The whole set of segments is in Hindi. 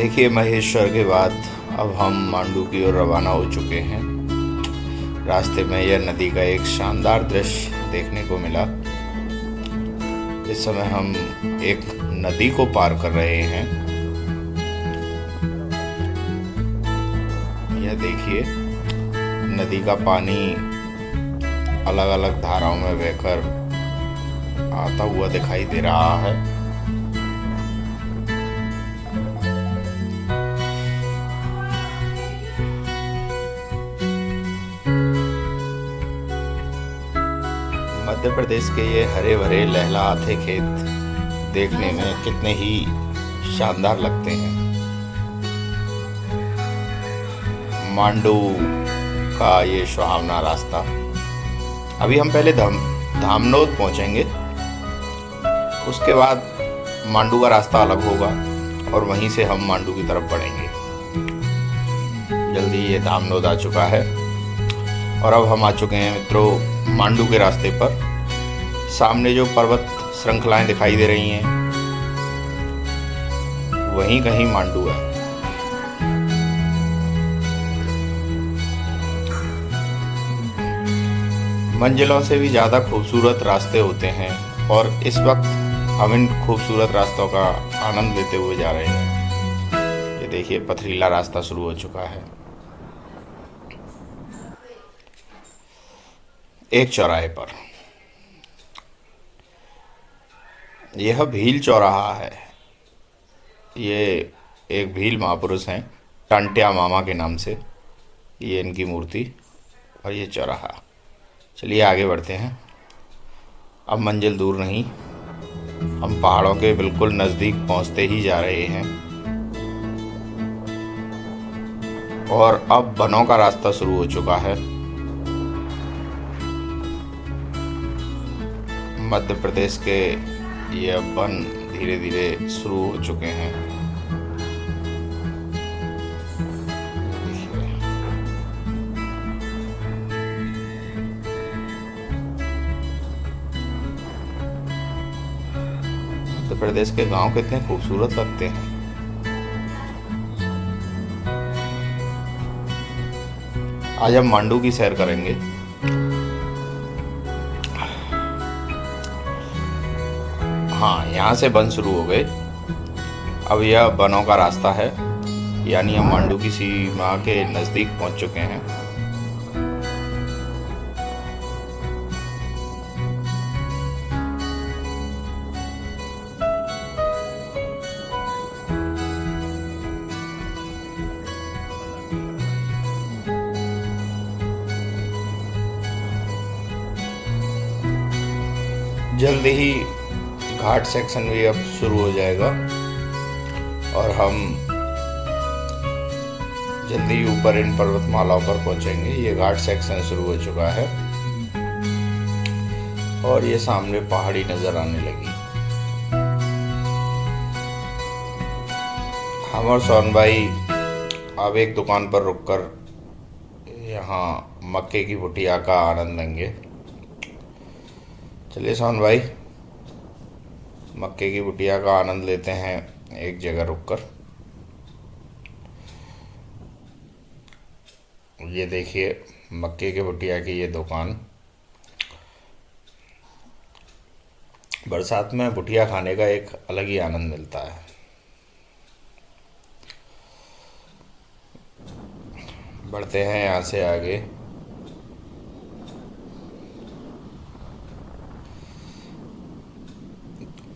देखिए, महेश्वर के बाद अब हम मांडू की ओर रवाना हो चुके हैं। रास्ते में यह नदी का एक शानदार दृश्य देखने को मिला। इस समय हम एक नदी को पार कर रहे हैं। यह देखिए, नदी का पानी अलग अलग धाराओं में बहकर आता हुआ दिखाई दे रहा है। मध्य प्रदेश के ये हरे भरे लहलहाते खेत देखने में कितने ही शानदार लगते हैं। मांडू का ये सुहावना रास्ता। अभी हम पहले धामनोद पहुंचेंगे, उसके बाद मांडू का रास्ता अलग होगा और वहीं से हम मांडू की तरफ बढ़ेंगे। जल्दी ये धामनोद आ चुका है और अब हम आ चुके हैं मित्रों मांडू के रास्ते पर। सामने जो पर्वत श्रृंखलाएं दिखाई दे रही हैं, वहीं कहीं मांडू है। मंजिलों से भी ज़्यादा खूबसूरत रास्ते होते हैं और इस वक्त हम इन खूबसूरत रास्तों का आनंद लेते हुए जा रहे हैं। ये देखिए, पथरीला रास्ता शुरू हो चुका है। एक चौराहे पर यह भील चौराहा है। ये एक भील महापुरुष हैं, टंट्या मामा के नाम से ये इनकी मूर्ति और ये चौराहा। चलिए आगे बढ़ते हैं। अब मंजिल दूर नहीं, हम पहाड़ों के बिल्कुल नज़दीक पहुंचते ही जा रहे हैं और अब वनों का रास्ता शुरू हो चुका है। मध्य प्रदेश के ये वन धीरे धीरे शुरू हो चुके हैं। मध्य प्रदेश के गांव कितने खूबसूरत लगते हैं। आज हम मांडू की सैर करेंगे। हाँ, यहाँ से वन शुरू हो गए। अब यह वनों का रास्ता है, यानी हम मांडू की सीमा के नज़दीक पहुँच चुके हैं। जल्दी ही घाट सेक्शन भी अब शुरू हो जाएगा और हम जल्दी ही ऊपर इन पर्वतमालाओं पर पहुंचेंगे। ये घाट सेक्शन शुरू हो चुका है और ये सामने पहाड़ी नजर आने लगी। हम और सोन भाई अब एक दुकान पर रुककर यहाँ मक्के की भुटिया का आनंद लेंगे। चलिए सोन भाई, मक्के की भुटिया का आनंद लेते हैं एक जगह रुककर। ये देखिए, मक्के के भुटिया की ये दुकान। बरसात में भुटिया खाने का एक अलग ही आनंद मिलता है। बढ़ते हैं यहाँ से आगे।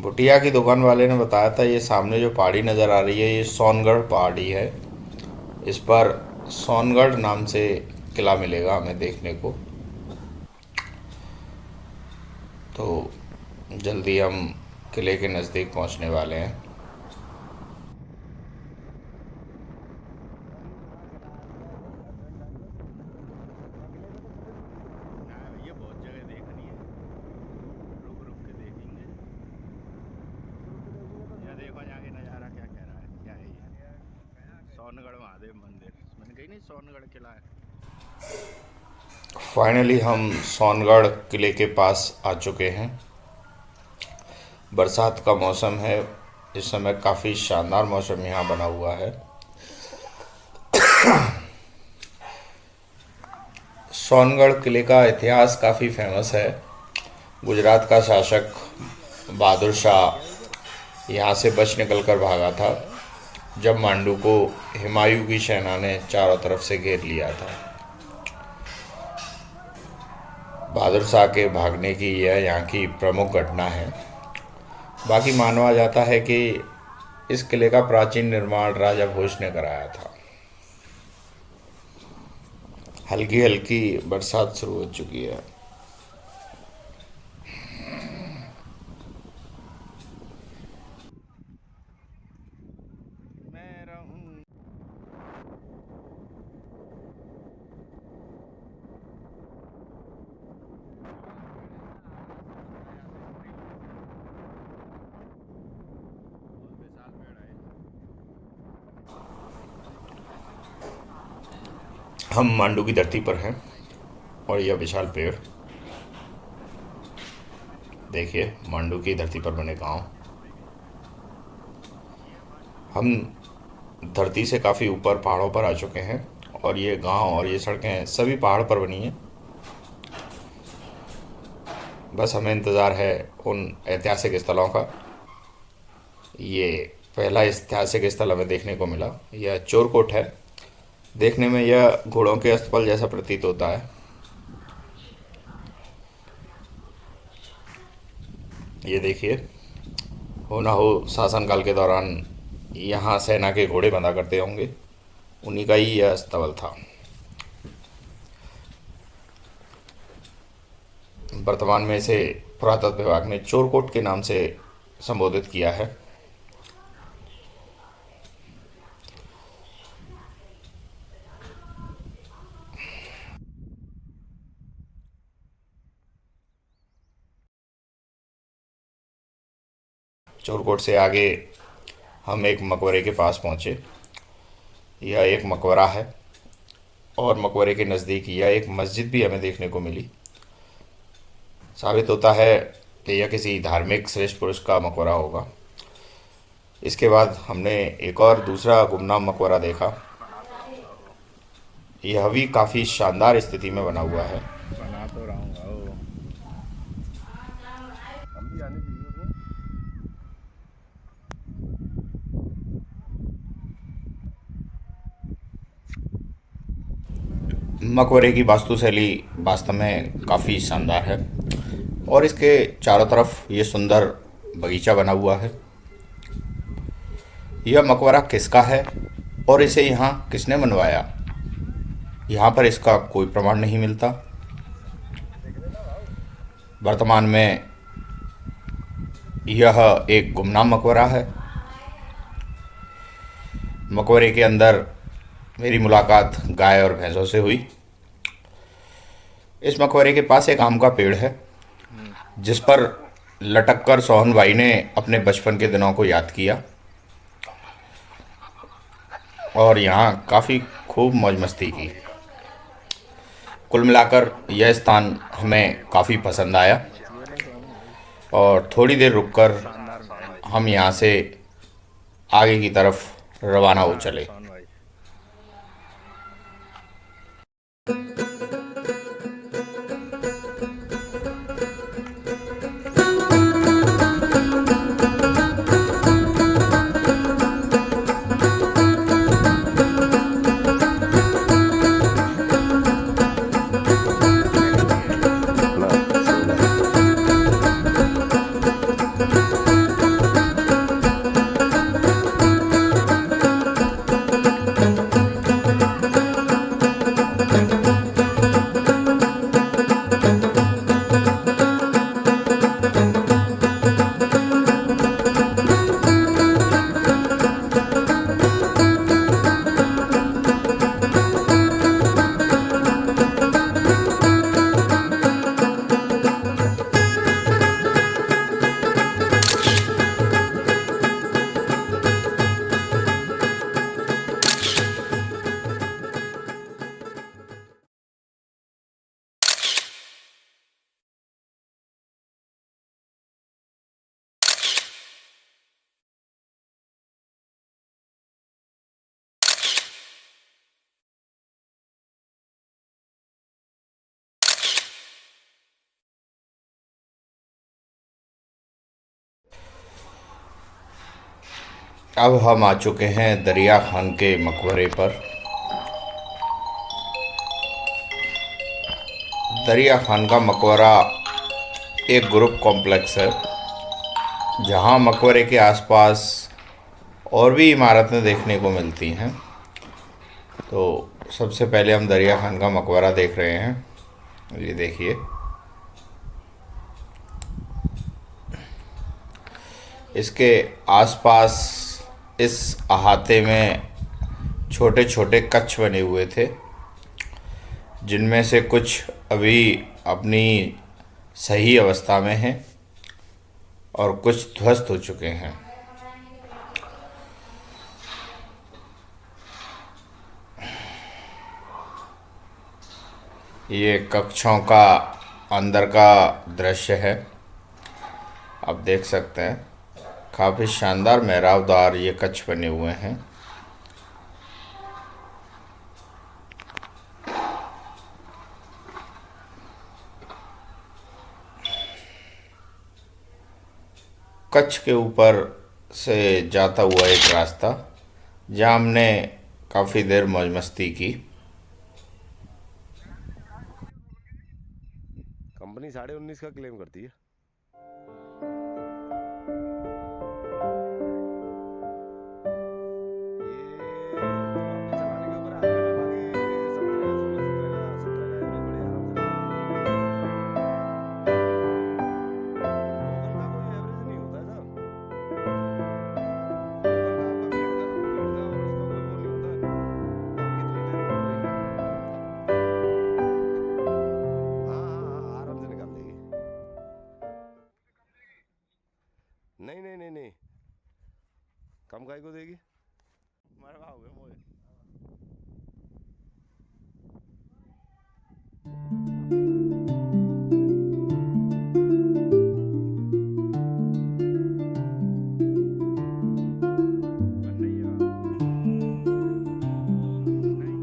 भुटिया की दुकान वाले ने बताया था, ये सामने जो पहाड़ी नज़र आ रही है ये सोनगढ़ पहाड़ी है। इस पर सोनगढ़ नाम से किला मिलेगा हमें देखने को। तो जल्दी हम किले के नज़दीक पहुंचने वाले हैं। सोनगढ़ महादेव मंदिर, मैंने कही नहीं, सोनगढ़ किला है। फाइनली हम सोनगढ़ किले के पास आ चुके हैं। बरसात का मौसम है इस समय काफ़ी शानदार मौसम यहाँ बना हुआ है। सोनगढ़ किले का इतिहास काफ़ी फेमस है। गुजरात का शासक बहादुर शाह यहाँ से बच निकल कर भागा था जब मांडू को हुमायूं की सेना ने चारों तरफ से घेर लिया था। बहादुर शाह के भागने की यह यहाँ की प्रमुख घटना है। बाकी माना जाता है कि इस किले का प्राचीन निर्माण राजा भोज ने कराया था। हल्की हल्की बरसात शुरू हो चुकी है। मैं रहूं। बहुत विशाल पेड़ है। हम मांडू की धरती पर हैं और यह विशाल पेड़ देखिए, मांडू की धरती पर बने गांव। हम धरती से काफ़ी ऊपर पहाड़ों पर आ चुके हैं और ये गांव और ये सड़कें सभी पहाड़ पर बनी हैं। बस हमें इंतज़ार है उन ऐतिहासिक स्थलों का। ये पहला ऐतिहासिक स्थल हमें देखने को मिला, यह चोरकोट है। देखने में यह घोड़ों के अस्तबल जैसा प्रतीत होता है। ये देखिए, हो ना हो शासनकाल के दौरान यहाँ सेना के घोड़े बंधा करते होंगे, उन्हीं का ही यह अस्तबल था। वर्तमान में इसे पुरातत्व विभाग ने चोरकोट के नाम से संबोधित किया है। चोरकोट से आगे हम एक मकबरे के पास पहुंचे। यह एक मकबरा है और मकबरे के नज़दीक यह एक मस्जिद भी हमें देखने को मिली। साबित होता है कि यह किसी धार्मिक श्रेष्ठ पुरुष का मकबरा होगा। इसके बाद हमने एक और दूसरा गुमनाम मकबरा देखा। यह भी काफ़ी शानदार स्थिति में बना हुआ है। बना तो रहूंगा वो। हम भी आने चाहिए उसमें। मकबरे की वास्तुशैली वास्तव में काफ़ी शानदार है और इसके चारों तरफ ये सुंदर बगीचा बना हुआ है। यह मकबरा किसका है और इसे यहाँ किसने बनवाया, यहाँ पर इसका कोई प्रमाण नहीं मिलता। वर्तमान में यह एक गुमनाम मकबरा है। मकबरे के अंदर मेरी मुलाकात गाय और भैंसों से हुई। इस मकबरे के पास एक आम का पेड़ है जिस पर लटक कर सोहन भाई ने अपने बचपन के दिनों को याद किया और यहाँ काफ़ी खूब मौज मस्ती की। कुल मिलाकर यह स्थान हमें काफ़ी पसंद आया और थोड़ी देर रुककर हम यहाँ से आगे की तरफ रवाना हो चले। सोन भाई। अब हम आ चुके हैं दरिया खान के मकबरे पर। दरिया खान का मकबरा एक ग्रुप कॉम्प्लेक्स है जहां मकबरे के आसपास और भी इमारतें देखने को मिलती हैं। तो सबसे पहले हम दरिया खान का मकबरा देख रहे हैं। ये देखिए, इसके आसपास इस अहाते में छोटे छोटे कच्छ बने हुए थे, जिनमें से कुछ अभी अपनी सही अवस्था में हैं और कुछ ध्वस्त हो चुके हैं। ये कक्षों का अंदर का दृश्य है। आप देख सकते हैं, काफ़ी शानदार मेहराबदार ये कच्छ बने हुए हैं। कच्छ के ऊपर से जाता हुआ एक रास्ता, जहाँ हमने काफ़ी देर मौज मस्ती की। कंपनी 19.5 का क्लेम करती है। ये तो आपके चलाने के ऊपर है, आराम से निकाल देगी। नहीं नहीं नहीं नहीं, कम काय को देगी। मरवाओगे मोए। बन नहीं है। नहीं।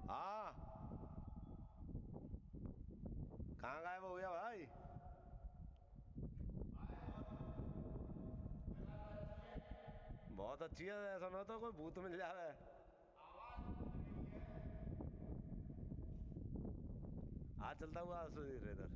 हाँ, कहाँ गायब हो गया भाई? बहुत अच्छी है, ऐसा ना तो कोई भूत मिल जाए। आज चलता हुआ सुधीर इधर।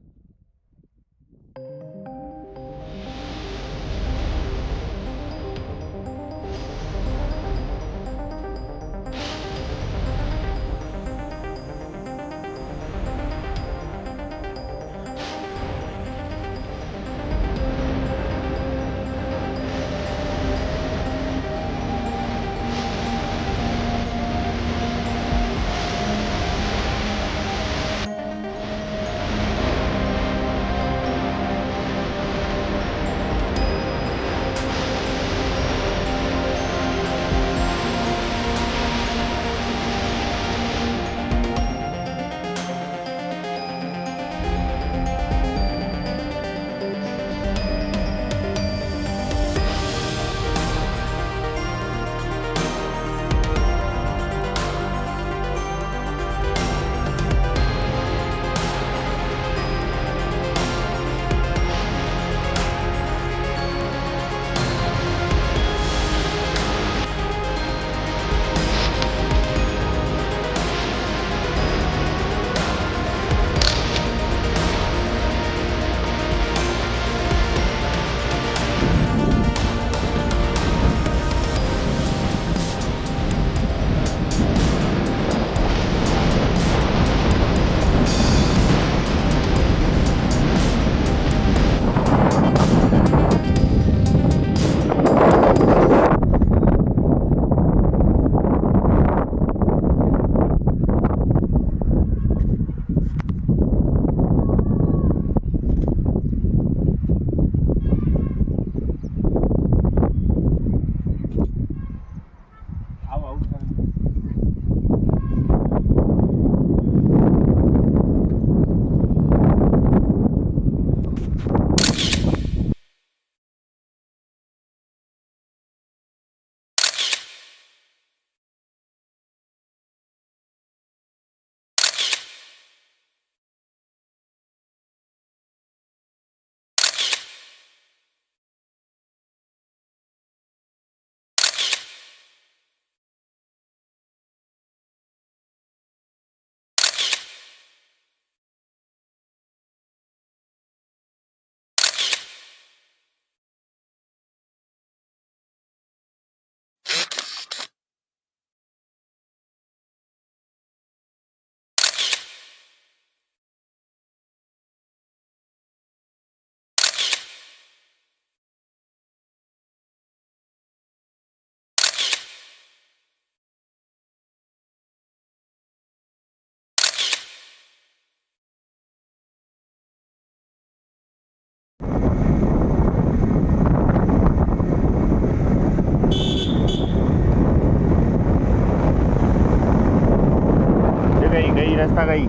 रास्ता गई।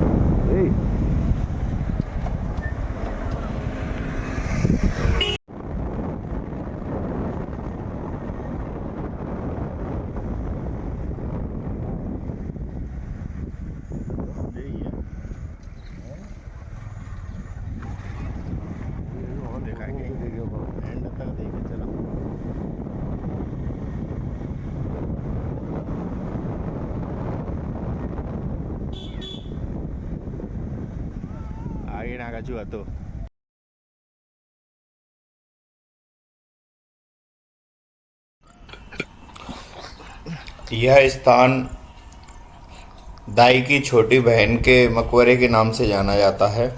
ए, यही है। और दिखाएंगे एंड तक देखे चलो। आगे ना कछु तो यह स्थान दाई की छोटी बहन के मकबरे के नाम से जाना जाता है।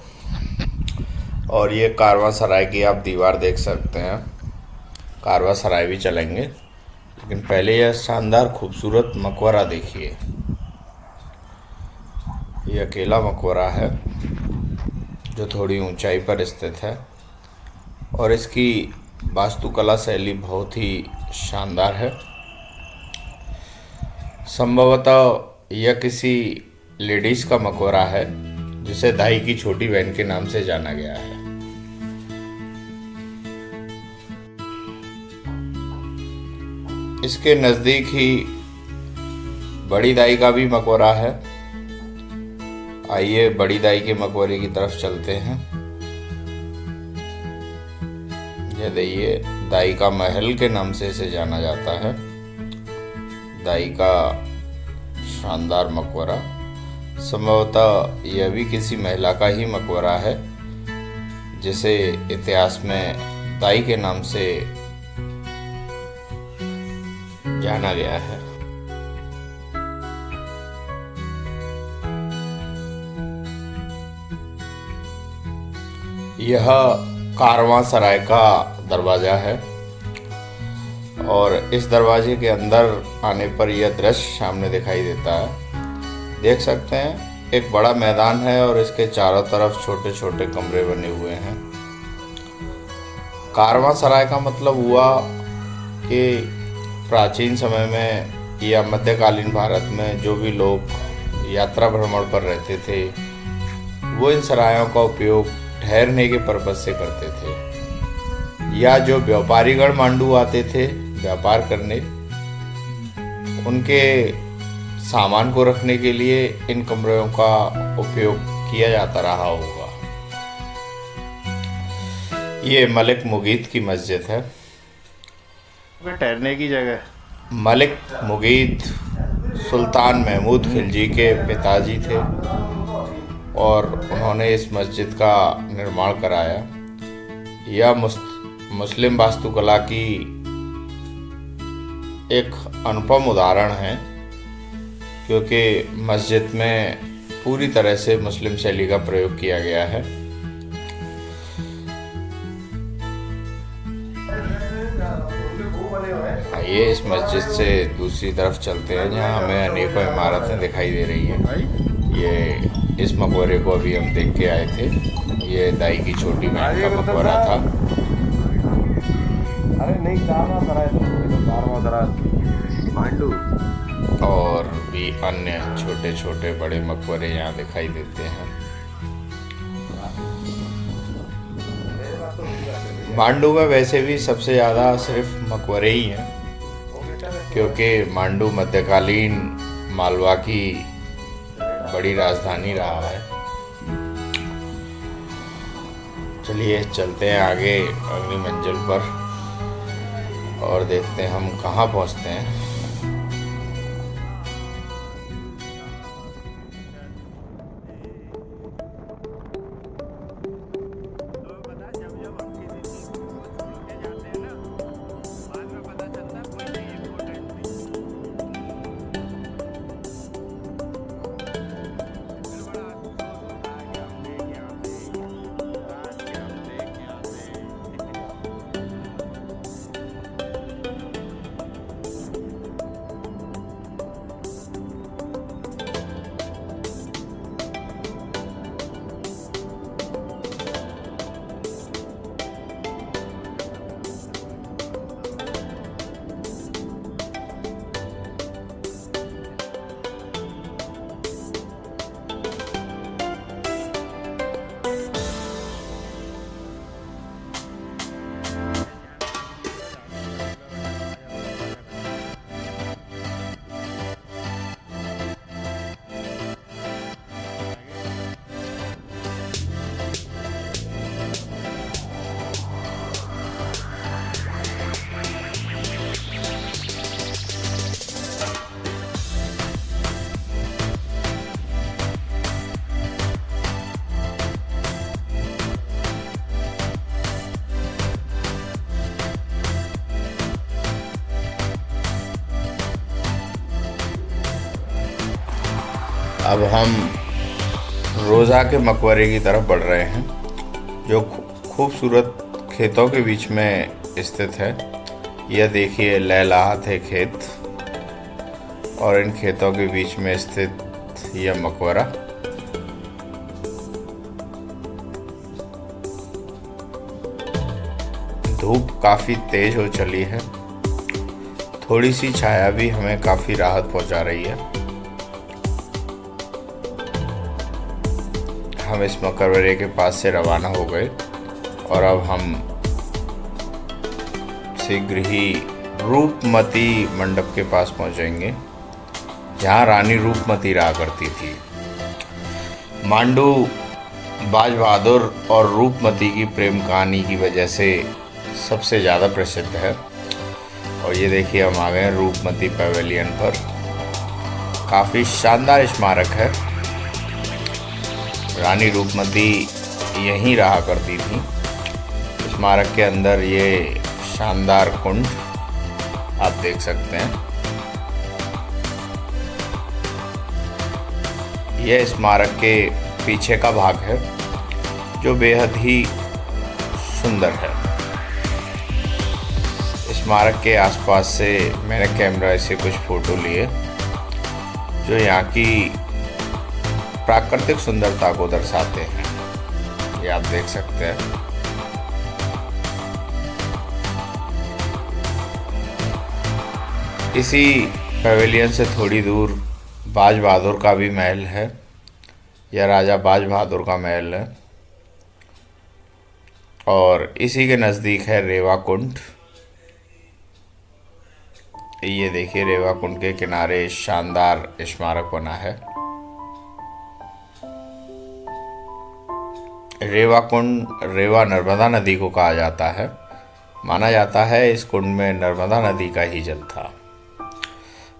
और ये कारवां सराय की आप दीवार देख सकते हैं। कारवां सराय भी चलेंगे, लेकिन पहले यह शानदार खूबसूरत मकबरा देखिए। ये अकेला मकबरा है जो थोड़ी ऊंचाई पर स्थित है और इसकी वास्तुकला शैली बहुत ही शानदार है। संभवतः यह किसी लेडीज का मकबरा है जिसे दाई की छोटी बहन के नाम से जाना गया है। इसके नज़दीक ही बड़ी दाई का भी मकबरा है। आइए बड़ी दाई के मकबरे की तरफ चलते हैं। यह देखिए, दाई का महल के नाम से इसे जाना जाता है। दाई का शानदार मकबरा, संभवतः यह भी किसी महिला का ही मकबरा है जिसे इतिहास में दाई के नाम से जाना गया है। यह कारवां सराय का दरवाजा है और इस दरवाजे के अंदर आने पर यह दृश्य सामने दिखाई देता है। देख सकते हैं एक बड़ा मैदान है और इसके चारों तरफ छोटे छोटे कमरे बने हुए हैं। कारवां सराय का मतलब हुआ कि प्राचीन समय में या मध्यकालीन भारत में जो भी लोग यात्रा भ्रमण पर रहते थे वो इन सरायों का उपयोग ठहरने के पर्पज से करते थे, या जो व्यापारीगण मांडू आते थे व्यापार करने, उनके सामान को रखने के लिए इन कमरों का उपयोग किया जाता रहा होगा। ये मलिक मुगीत की मस्जिद है। ठहरने की जगह। मलिक मुगीत सुल्तान महमूद खिलजी के पिताजी थे और उन्होंने इस मस्जिद का निर्माण कराया। यह मुस्लिम वास्तुकला की एक अनुपम उदाहरण है, क्योंकि मस्जिद में पूरी तरह से मुस्लिम शैली का प्रयोग किया गया है। आइए इस मस्जिद से दूसरी तरफ चलते हैं जहाँ हमें अनेकों इमारतें दिखाई दे रही हैं। ये इस मकबरे को अभी हम देख के आए थे। ये दाई की छोटी बहन का मकबरा था। अरे नहीं, कारवां सराय तो कारवां सराय मांडू और भी अन्य छोटे छोटे बड़े मकबरे यहाँ दिखाई देते हैं। मांडू में वैसे भी सबसे ज़्यादा सिर्फ मकबरे ही हैं, क्योंकि मांडू मध्यकालीन मालवा की बड़ी राजधानी रहा है। चलिए चलते हैं आगे अगली मंजिल पर और देखते हैं हम कहाँ पहुँचते हैं। अब हम रोज़ा के मकबरे की तरफ बढ़ रहे हैं, जो खूबसूरत खेतों के बीच में स्थित है। यह देखिए लहलहात है खेत, और इन खेतों के बीच में स्थित यह मकबरा। धूप काफ़ी तेज हो चली है, थोड़ी सी छाया भी हमें काफ़ी राहत पहुंचा रही है। हम इस मकबरे के पास से रवाना हो गए और अब हम शीघ्र ही रूपमती मंडप के पास पहुंचेंगे, जहां रानी रूपमती रहा करती थी। मांडू बाज बहादुर और रूपमती की प्रेम कहानी की वजह से सबसे ज़्यादा प्रसिद्ध है। और ये देखिए हम आ गए हैं रूपमती पैवेलियन पर। काफ़ी शानदार स्मारक है। रानी रूपमती यहीं रहा करती थी। स्मारक के अंदर ये शानदार कुंड आप देख सकते हैं। यह स्मारक के पीछे का भाग है, जो बेहद ही सुंदर है। स्मारक के आसपास से मैंने कैमरा से कुछ फ़ोटो लिए, जो यहाँ की प्राकृतिक सुंदरता को दर्शाते हैं। ये आप देख सकते हैं। इसी पवेलियन से थोड़ी दूर बाज बहादुर का भी महल है। यह राजा बाज बहादुर का महल है। और इसी के नज़दीक है रेवा कुंड। ये देखिए रेवा कुंड के किनारे शानदार स्मारक बना है। रेवा कुंड रेवा नर्मदा नदी को कहा जाता है। माना जाता है इस कुंड में नर्मदा नदी का ही जल था।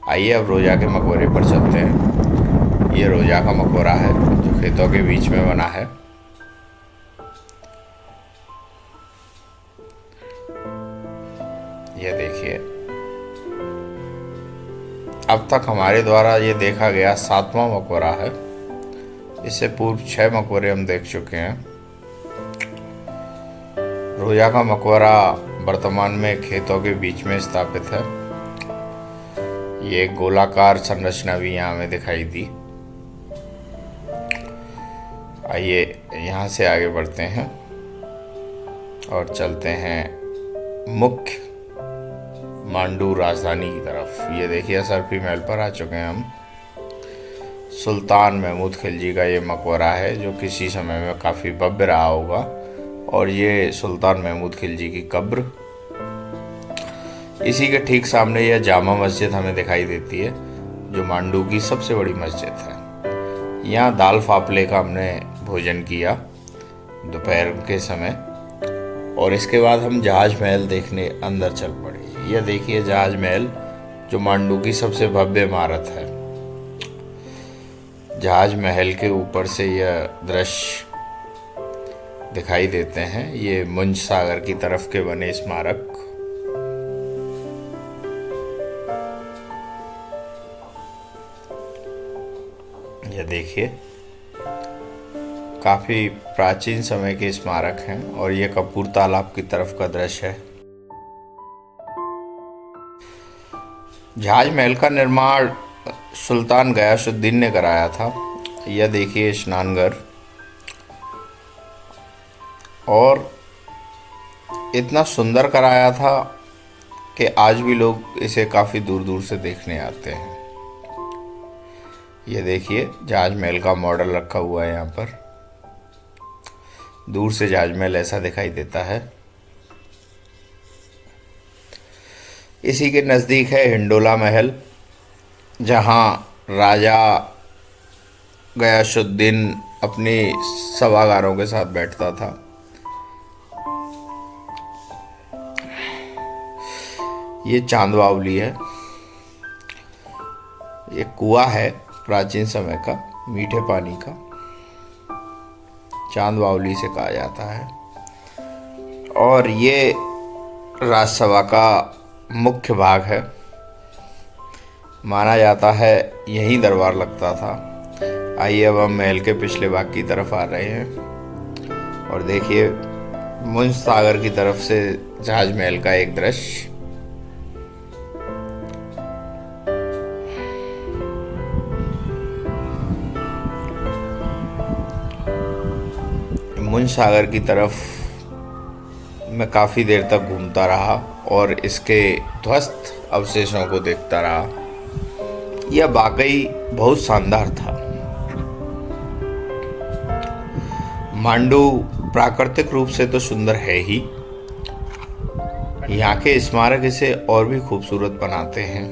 आइए अब रोजा के मकबरे पर चलते हैं। ये रोजा का मकबरा है, जो खेतों के बीच में बना है। ये देखिए, अब तक हमारे द्वारा ये देखा गया 7वां मकबरा है। इससे पूर्व 6 मकबरे हम देख चुके हैं। रोजा का मकबरा वर्तमान में खेतों के बीच में स्थापित है। ये गोलाकार संरचना भी यहाँ हमें दिखाई दी। आइए यहाँ से आगे बढ़ते हैं और चलते हैं मुख्य मांडू राजधानी की तरफ। ये देखिए सरफी महल पर आ चुके हैं हम। सुल्तान महमूद खिलजी का ये मकबरा है, जो किसी समय में काफ़ी भव्य रहा होगा। और ये सुल्तान महमूद खिलजी की कब्र। इसी के ठीक सामने यह जामा मस्जिद हमें दिखाई देती है, जो मांडू की सबसे बड़ी मस्जिद है। यहाँ दाल फाफले का हमने भोजन किया दोपहर के समय, और इसके बाद हम जहाज महल देखने अंदर चल पड़े। यह देखिए जहाज महल, जो मांडू की सबसे भव्य इमारत है। जहाज महल के ऊपर से यह दृश्य दिखाई देते हैं। ये मुंज सागर की तरफ के बने स्मारक। यह देखिए काफी प्राचीन समय के स्मारक हैं। और ये कपूर तालाब की तरफ का दृश्य है। जहाज महल का निर्माण सुल्तान गयासुद्दीन ने कराया था। यह देखिए स्नानघर, और इतना सुंदर कराया था कि आज भी लोग इसे काफ़ी दूर दूर से देखने आते हैं। ये देखिए जहाज महल का मॉडल रखा हुआ है यहाँ पर। दूर से जहाज महल ऐसा दिखाई देता है। इसी के नज़दीक है हिंडोला महल, जहाँ राजा गयासुद्दीन अपनी सभागारों के साथ बैठता था। ये चांद बावली है। ये कुआं है प्राचीन समय का, मीठे पानी का। चांद बावली से कहा जाता है। और ये राजसभा का मुख्य भाग है। माना जाता है यहीं दरबार लगता था। आइए अब हम महल के पिछले भाग की तरफ आ रहे हैं और देखिए मुंज सागर की तरफ से जहाज महल का एक दृश्य। मुंज सागर की तरफ मैं काफ़ी देर तक घूमता रहा और इसके ध्वस्त अवशेषों को देखता रहा। यह वाकई बहुत शानदार था। मांडू प्राकृतिक रूप से तो सुंदर है ही, यहाँ के स्मारक इसे और भी खूबसूरत बनाते हैं।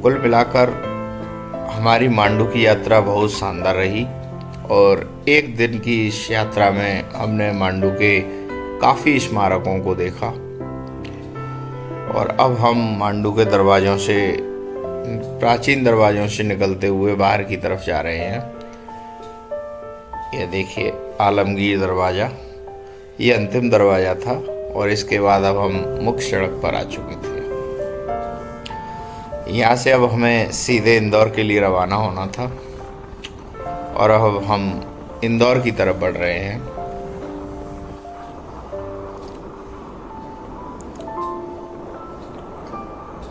कुल मिलाकर हमारी मांडू की यात्रा बहुत शानदार रही और एक दिन की इस यात्रा में हमने मांडू के काफ़ी स्मारकों को देखा और अब हम मांडू के दरवाज़ों से, प्राचीन दरवाज़ों से निकलते हुए बाहर की तरफ जा रहे हैं। यह देखिए आलमगीर दरवाज़ा, ये अंतिम दरवाज़ा था और इसके बाद अब हम मुख्य सड़क पर आ चुके थे। यहाँ से अब हमें सीधे इंदौर के लिए रवाना होना था और अब हम इंदौर की तरफ बढ़ रहे हैं।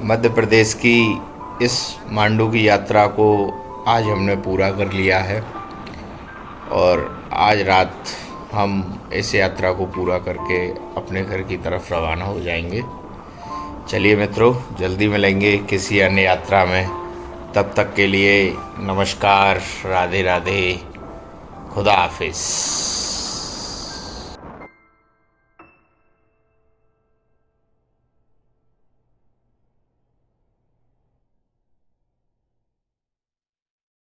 मध्य प्रदेश की इस मांडू की यात्रा को आज हमने पूरा कर लिया है और आज रात हम इस यात्रा को पूरा करके अपने घर की तरफ रवाना हो जाएंगे। चलिए मित्रों, जल्दी मिलेंगे किसी अन्य यात्रा में। तब तक के लिए नमस्कार, राधे राधे, खुदा हाफिज़।